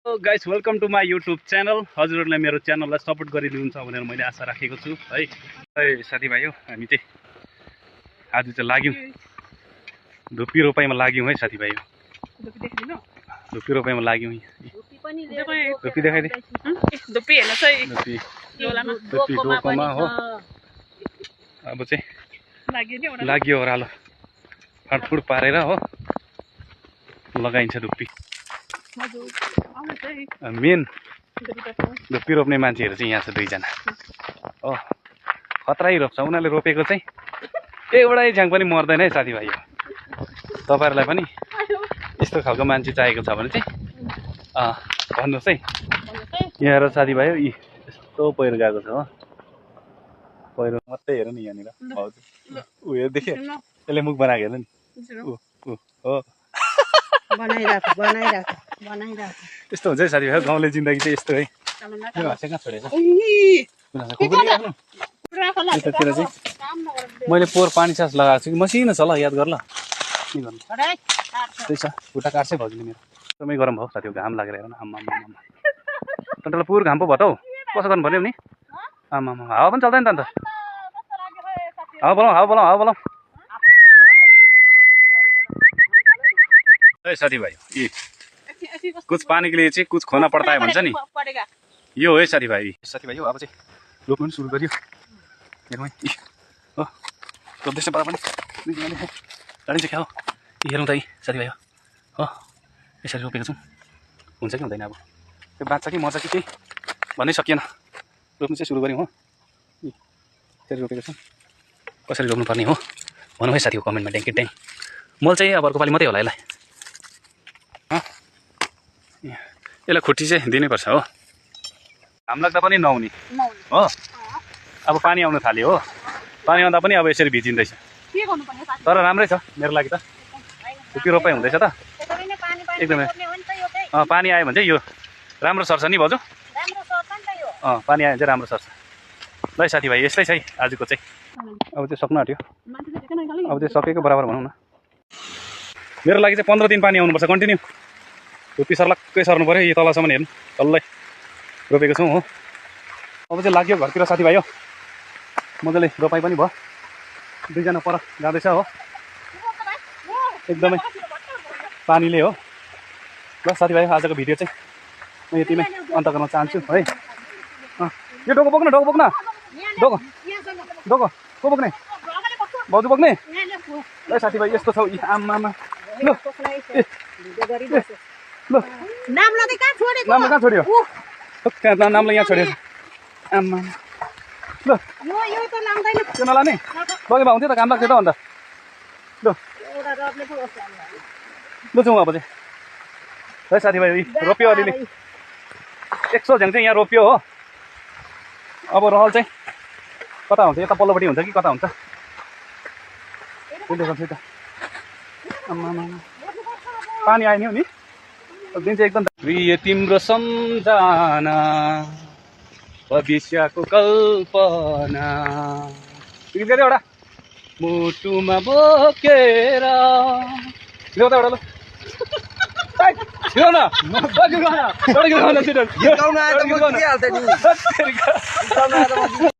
Guys welcome to my YouTube channel. हजुरहरूलाई मेरो च्यानललाई सपोर्ट गरिदिनुहुन्छ भनेर मैले आशा राखेको छु है। साथीभाइ हो, हामी चाहिँ आज चाहिँ लाग्यौँ धुप्पी रोपाइमा लाग्यौँ है साथीभाइ। धुप्पी रोपाइमा लाग्यौँ। धुप्पी देखाइदिए। धुप्पी डोकोमा हो। अब चाहिँ लाग्यो ओह्रालो फाडफुड पारेर हो लगाइन्छ धुप्पी। मेन धुप्पी रोप्ने मान्छेहरू चाहिँ यहाँ छ दुईजना हो। खतरै रोप्छ उनीहरूले रोपेको चाहिँ एउटै झ्याङ पनि मर्दैन है साथीभाइ। तपाईँहरूलाई पनि यस्तो खालको मान्छे चाहिएको छ भने चाहिँ भन्नुहोस् है। यहाँ हेर साथीभाइ यी यस्तो पहिरो गएको छ हो। पहिरो मात्रै हेर नि यहाँनिर उयो देख्यो यसले मुख बनाएको हेर्नु नि हो। यस्तो हुन्छ है साथीभाइ, गाउँले जिन्दगी चाहिँ यस्तो है। यतातिर चाहिँ मैले पोहोर पानी सास लगाएको छु कि मसिनो छ ल, याद गर ल। के गर्नु त्यही छ, खुट्टा काट्छै भयो मेरो। एकदमै गरम भयो साथी, घाम लागेर हेर न। आम्मा तँलाई पुर घाम पो भयो त हौ, कसो गर्नु पर्यो नि। आम्मा हावा पनि चल्दैन त अन्त। हावा बोलाउँ है साथीभाइ। कुछ पानी के लिए चाहिँ कुछ खोना पड्ता है भन्छ नि, यो है साथीभाइ। साथीभाइ हो अब चाहिँ रोप्नु पनि सुरु गर्यो। हेरौँ है हो, रोप्दैछ पर पनि गाडी चाहिँ क्या हो। हेरौँ त है साथीभाइ हो, यसरी रोपेको छौँ। हुन्छ कि हुँदैन अब त्यो बाँच्छ कि मर्छ कि केही भन्नै सकिएन। रोप्नु चाहिँ सुरु गऱ्यौँ हो। यसरी रोपेको छौँ, कसरी रोप्नुपर्ने हो भनौँ है साथीको कमेन्टमा ड्याङ ड्याङ। मल चाहिँ अब अर्को पालि मात्रै होला यसलाई। यसलाई खुट्टी चाहिँ दिनैपर्छ हो, घाम लाग्दा पनि नहुने हो। अब पानी आउनु थाल्यो हो, पानी आउँदा पनि अब यसरी भिजिँदैछ। तर राम्रै छ मेरो लागि त, धुप्पी रोपाइ हुँदैछ त एकदमै। पानी आयो भने चाहिँ यो राम्रो सर्छ नि भाउजू। पानी आयो भने चाहिँ राम्रो सर्छ। ल साथीभाइ यस्तै छ है आजको चाहिँ। अब चाहिँ सक्नु आँट्यो, अब चाहिँ सकेको बराबर भनौँ न। मेरो लागि चाहिँ 15 दिन पानी आउनुपर्छ कन्टिन्यू। धुप्पी सर्लक्कै सर्नु पऱ्यो। यो तलसम्म हेर्नु तल्लै रोपेको छौँ हो। अब चाहिँ लाग्यो घरतिर साथीभाइ हो, मजाले रोपाइ पनि भयो। दुईजना पर जाँदैछ हो एकदमै पानीले हो। ल साथीभाइ आजको भिडियो चाहिँ म यतिमै अन्त गर्न चाहन्छु है। यो डोको बोक्न डोको को बोक्ने भाउजू बोक्ने। ल साथीभाइ यस्तो छ आम्मा ल नामलाई कहाँ छोड्यो, नामलाई यहाँ छोड्यो आम्मा। ल त्यो नलाने लगेमा हुन्थ्यो त, काम लाग्थ्यो त अन्त। ल जाउँ अब चाहिँ है साथीभाइ। रोप्यो अलिअलि 100 झ्याङ चाहिँ यहाँ रोप्यो हो। अब रहल चाहिँ कता हुन्छ, यता पल्लोपट्टि हुन्छ कि कता हुन्छ त्यो देखाउँछु त। पानी आयो नि हो नि दिन चाहिँ एकदम। प्रिय तिम्रो सम्झना भविष्यको कल्पना एउटा मुटुमा बोकेर ल्याउ त एउटा। ल